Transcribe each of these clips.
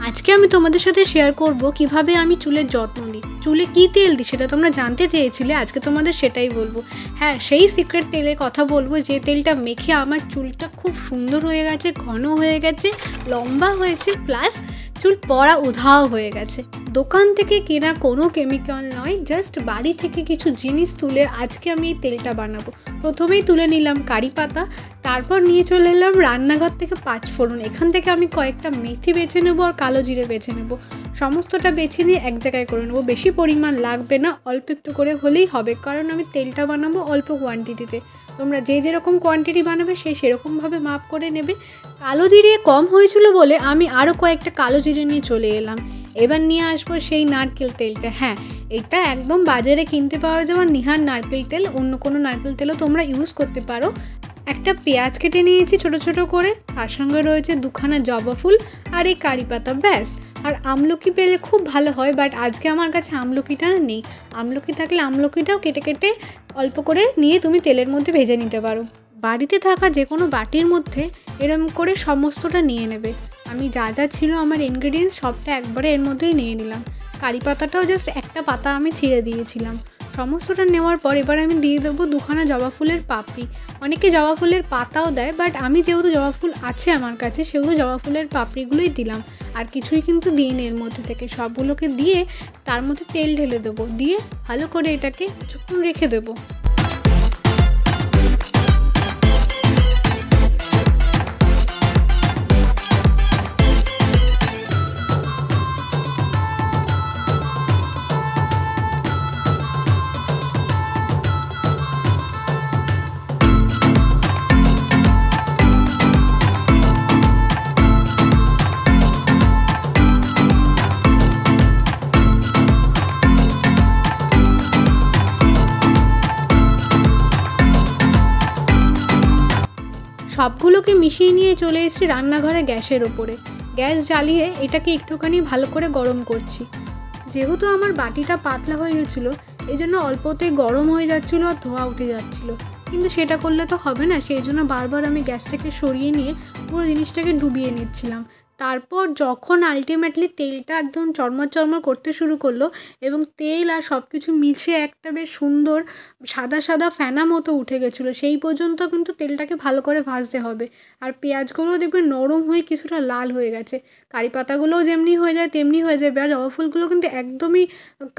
আজকে আমি তোমাদের সাথে শেয়ার করব কিভাবে আমি চুলের যত্ন নিই। চুলে কী তেল দিই সেটা তোমরা জানতে চেয়েছিলে, আজকে তোমাদের সেটাই বলবো। হ্যাঁ, সেই সিক্রেট তেলের কথা বলবো যে তেলটা মেখে আমার চুলটা খুব সুন্দর হয়ে গেছে, ঘন হয়ে গেছে, লম্বা হয়েছে, প্লাস চুল পড়া উধাও হয়ে গেছে। দোকান থেকে কেনা কোনো কেমিক্যাল নয়, জাস্ট বাড়ি থেকে কিছু জিনিস তুলে আজকে আমি এই তেলটা বানাবো। প্রথমেই তুলে নিলাম কারি পাতা, তারপর নিয়ে চলে এলাম রান্নাঘর থেকে পাঁচফোড়ন। এখান থেকে আমি কয়েকটা মেথি বেছে নেবো আর কালো জিরে বেছে নেবো। সমস্তটা বেছে নিয়ে এক জায়গায় করে নেবো। বেশি পরিমাণ লাগবে না, অল্প একটু করে হলেই হবে, কারণ আমি তেলটা বানাবো অল্প কোয়ান্টিটিতে। তোমরা যে যেরকম কোয়ান্টিটি বানাবে সেরকমভাবে মাপ করে নেবে। কালো জিরে কম হয়েছিল বলে আমি আরও কয়েকটা কালো জিরে নিয়ে চলে এলাম। এবার নিয়ে আসবো সেই নারকেল তেলটা। হ্যাঁ, এটা একদম বাজারে কিনতে পাওয়া যাওয়ার নিহার নারকেল তেল, অন্য কোনো নারকেল তেলও তোমরা ইউজ করতে পারো। একটা পেঁয়াজ কেটে নিয়েছি ছোট ছোট করে, তার সঙ্গে রয়েছে দুখানা জবা ফুল আর এই কারি পাতা, ব্যাস। আর আমলকি পেলে খুব ভালো হয়, বাট আজকে আমার কাছে আমলকিটা নেই। আমলকি থাকলে আমলকিটাও কেটে কেটে অল্প করে নিয়ে তুমি তেলের মধ্যে ভেজে নিতে পারো। বাড়িতে থাকা যে কোনো বাটির মধ্যে এরম করে সমস্তটা নিয়ে নেবে। আমি যা যা ছিল আমার ইনগ্রিডিয়েন্টস সবটা একবারে এর মধ্যেই নিয়ে নিলাম। কারি পাতাটাও জাস্ট একটা পাতা আমি ছিঁড়ে দিয়েছিলাম। সমস্তটা নেওয়ার পর এবার আমি দিয়ে দেবো দুখানা জবা ফুলের পাপড়ি। অনেকে জবা ফুলের পাতাও দেয়, বাট আমি যেহেতু জবা ফুল আছে আমার কাছে সেহেতু জবা ফুলের পাপড়িগুলোই দিলাম। আর কিছুই কিন্তু দিইনি এর মধ্যে থেকে। সবগুলোকে দিয়ে তার মধ্যে তেল ঢেলে দেবো, দিয়ে ভালো করে এটাকে কিছুক্ষণ রেখে দেবো। সবগুলোকে মিশিয়ে নিয়ে চলে এসেছি রান্নাঘরে গ্যাসের ওপরে। গ্যাস জ্বালিয়ে এটাকে একটুখানি ভালো করে গরম করছি। যেহেতু আমার বাটিটা পাতলা হয়ে গেছিলো, এই জন্য অল্পতেই গরম হয়ে যাচ্ছিলো আর ধোঁয়া উঠে যাচ্ছিলো। কিন্তু সেটা করলে তো হবে না, সেই জন্য বারবার আমি গ্যাসটাকে সরিয়ে নিয়ে পুরো জিনিসটাকে ডুবিয়ে নিচ্ছিলাম। তারপর যখন আলটিমেটলি তেলটা একদম চরমর চরমর করতে শুরু করলো এবং তেল আর সব কিছু মিশে একটা বেশ সুন্দর সাদা সাদা ফেনা মতো উঠে গেছিলো, সেই পর্যন্ত কিন্তু তেলটাকে ভালো করে ভাজতে হবে। আর পেঁয়াজগুলোও দেখবে নরম হয়ে কিছুটা লাল হয়ে গেছে। কারি পাতাগুলোও যেমনি হয়ে যায় তেমনি হয়ে যাবে। আর জবা ফুলগুলো কিন্তু একদমই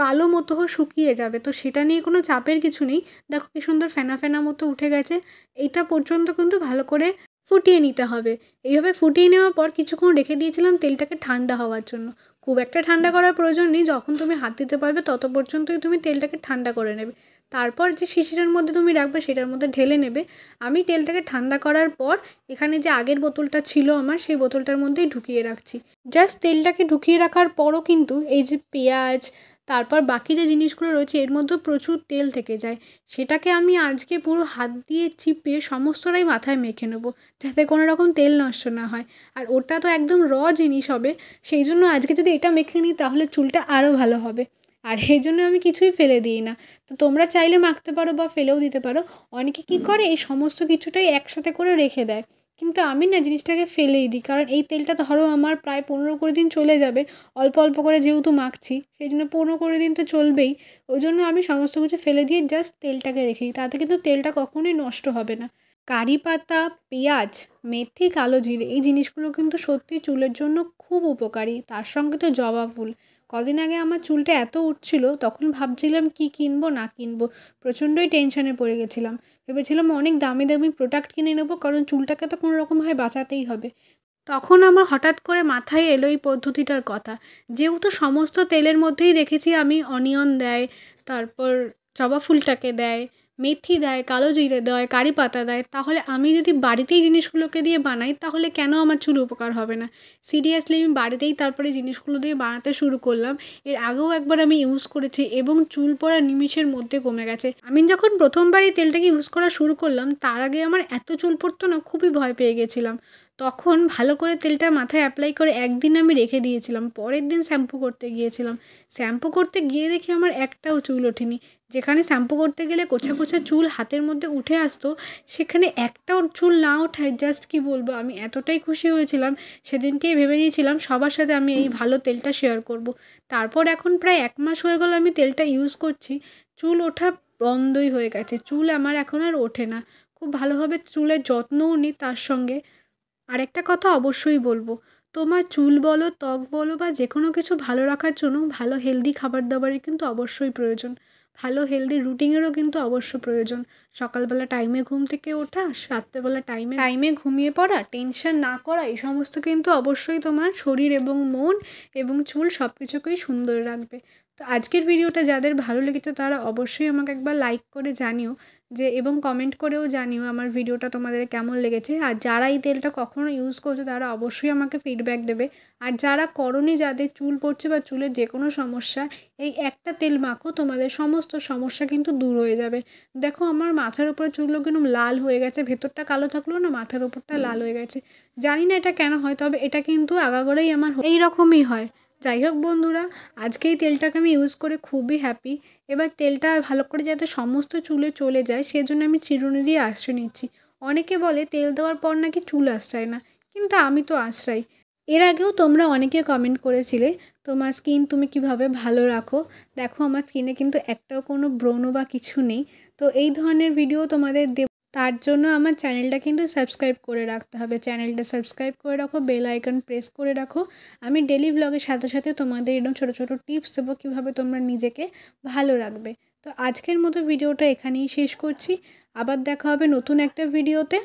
কালো মতো হয়ে শুকিয়ে যাবে, তো সেটা নিয়ে কোনো চাপের কিছু নেই। দেখো কি সুন্দর ফেনা ফেনা মতো উঠে গেছে। এইটা পর্যন্ত কিন্তু ভালো করে ফুটিয়ে নিতে হবে। এইভাবে ফুটিয়ে নেওয়ার পর কিছুক্ষণ রেখে দিয়েছিলাম তেলটাকে ঠান্ডা হওয়ার জন্য। খুব একটা ঠান্ডা করার প্রয়োজন নেই, যখন তুমি হাত দিতে পারবে তত পর্যন্তই তুমি তেলটাকে ঠান্ডা করে নেবে। তারপর যে শিশিটার মধ্যে তুমি রাখবে সেটার মধ্যে ঢেলে নেবে। আমি তেলটাকে ঠান্ডা করার পর এখানে যে আগের বোতলটা ছিল আমার, সেই বোতলটার মধ্যেই ঢুকিয়ে রাখছি। জাস্ট তেলটাকে ঢুকিয়ে রাখার পরও কিন্তু এই যে পেঁয়াজ, তারপর বাকি যে জিনিসগুলো রয়েছে এর মধ্যেও প্রচুর তেল থেকে যায়। সেটাকে আমি আজকে পুরো হাত দিয়ে চিপিয়ে সমস্তটাই মাথায় মেখে নেবো, যাতে কোনো রকম তেল নষ্ট না হয়। আর ওটা তো একদম জিনিস হবে, সেই জন্য আজকে যদি এটা মেখে নিই তাহলে চুলটা আরও ভালো হবে। আর এই জন্য আমি কিছুই ফেলে দিই না। তো তোমরা চাইলে মাখতে পারো বা ফেলেও দিতে পারো। অনেকে কী করে এই সমস্ত কিছুটাই একসাথে করে রেখে দেয়, কিন্তু আমি না জিনিসটাকে ফেলেই দিই, কারণ এই তেলটা ধরো আমার প্রায় 15-20 দিন চলে যাবে। অল্প অল্প করে যেহেতু মাখছি সেই জন্য 15-20 দিন তো চলবেই। ওই জন্য আমি সমস্ত কিছু ফেলে দিয়ে জাস্ট তেলটাকে রেখে দিই, তাতে কিন্তু তেলটা কখনোই নষ্ট হবে না। কারি পাতা, পেঁয়াজ, মেথি, কালো জিরে এই জিনিসগুলো কিন্তু সত্যি চুলের জন্য খুব উপকারী। তার সঙ্গে তো জবা ফুল। কদিন আগে আমার চুলটা এত উঠছিল, তখন ভাবছিলাম কি কিনবো না কিনবো, প্রচণ্ডই টেনশনে পড়ে গেছিলাম। ভেবেছিলাম অনেক দামি দামি প্রোডাক্ট কিনে নেবো, কারণ চুলটাকে তো কোনো রকমভাবে বাঁচাতেই হবে। তখন আমার হঠাৎ করে মাথায় এলো এই পদ্ধতিটার কথা। যেহেতু সমস্ত তেলের মধ্যেই দেখেছি আমি অনিয়ন দেয়, তারপর জবা ফুলটাকে দেয়, মেথি দেয়, কালো জিরে দেয়, কারি পাতা দেয়, তাহলে আমি যদি বাড়িতেই জিনিসগুলোকে দিয়ে বানাই তাহলে কেন আমার চুল উপকার হবে না? সিরিয়াসলি আমি বাড়িতেই তারপরে জিনিসগুলো দিয়ে বানাতে শুরু করলাম। এর আগেও একবার আমি ইউজ করেছি এবং চুল পড়া নিমিষের মধ্যে কমে গেছে। আমি যখন প্রথমবার এই তেলটাকে ইউজ করা শুরু করলাম তার আগে আমার এত চুল পড়তো না, খুবই ভয় পেয়ে গেছিলাম। তখন ভালো করে তেলটা মাথায় অ্যাপ্লাই করে একদিন আমি রেখে দিয়েছিলাম। পরের দিন শ্যাম্পু করতে গিয়েছিলাম। শ্যাম্পু করতে গিয়ে দেখি আমার একটাও চুল ওঠেনি। যেখানে শ্যাম্পু করতে গেলে কোছা কোছা চুল হাতের মধ্যে উঠে আসতো, সেখানে একটাও চুল না ওঠায় জাস্ট কি বলবো, আমি এতটাই খুশি হয়েছিলাম। সেদিনকেই ভেবে নিয়েছিলাম সবার সাথে আমি এই ভালো তেলটা শেয়ার করব। তারপর এখন প্রায় 1 মাস হয়ে গেল আমি তেলটা ইউজ করছি। চুল ওঠা বন্ধই হয়ে গেছে। চুল আমার এখন আর ওঠে না। খুব ভালোভাবে চুলের যত্নও নিই তার সঙ্গে। আরেকটা কথা অবশ্যই বলবো, তোমার চুল বলো, ত্বক বলো বা যে কোনো কিছু ভালো রাখার জন্য ভালো হেলদি খাবার দাবারের কিন্তু অবশ্যই প্রয়োজন। ভালো হেলদি রুটিনেরও কিন্তু অবশ্য প্রয়োজন। সকালবেলা টাইমে ঘুম থেকে ওঠা, রাত্রেবেলা টাইমে টাইমে ঘুমিয়ে পড়া, টেনশন না করা, এই সমস্ত কিন্তু অবশ্যই তোমার শরীর এবং মন এবং চুল সব কিছুকেই সুন্দর রাখবে। তো আজকের ভিডিওটা যাদের ভালো লেগেছে তারা অবশ্যই আমাকে একবার লাইক করে জানিও যে, এবং কমেন্ট করেও জানিও আমার ভিডিওটা তোমাদের কেমন লেগেছে। আর যারা এই তেলটা কখনো ইউজ করছো তারা অবশ্যই আমাকে ফিডব্যাক দেবে। আর যারা করোনি, যাদের চুল পড়ছে বা চুলের যে কোনো সমস্যা, এই একটা তেল মাখো, তোমাদের সমস্ত সমস্যা কিন্তু দূর হয়ে যাবে। দেখো আমার মাথার উপরে চুলগুলো কিন্তু লাল হয়ে গেছে, ভেতরটা কালো থাকলেও না মাথার উপরটা লাল হয়ে গেছে। জানি না এটা কেন হয়, তবে এটা কিন্তু আগাগোড়াই আমার এই রকমই হয়। যাই হোক বন্ধুরা, আজকে এই তেলটাকে আমি ইউজ করে খুবই হ্যাপি। এবার তেলটা ভালো করে যাতে সমস্ত চুলে চলে যায় সেজন্য আমি চিরুনি দিয়ে আঁচড়ে নিচ্ছি। অনেকে বলে তেল দেওয়ার পর নাকি চুল আঁচড়ায় না, কিন্তু আমি তো আঁচড়াই। এর আগেও তোমরা অনেকে কমেন্ট করেছিলে তোমার স্কিন তুমি কিভাবে ভালো রাখো। দেখো আমার স্কিনে কিন্তু একটাও কোনো ব্রণ বা কিছু নেই। তো এই ধরনের ভিডিও তোমাদের দেব, তার জন্য আমার চ্যানেলটা কিন্তু সাবস্ক্রাইব করে রাখতে হবে। চ্যানেলটা সাবস্ক্রাইব করে রাখো, বেল আইকন প্রেস করে রাখো। আমি ডেলি ব্লগের সাথে সাথে তোমাদের এরকম ছোটো ছোটো টিপস দেবো কীভাবে তোমরা নিজেকে ভালো রাখবে। তো আজকের মতো ভিডিওটা এখানেই শেষ করছি। আবার দেখা হবে নতুন একটা ভিডিওতে।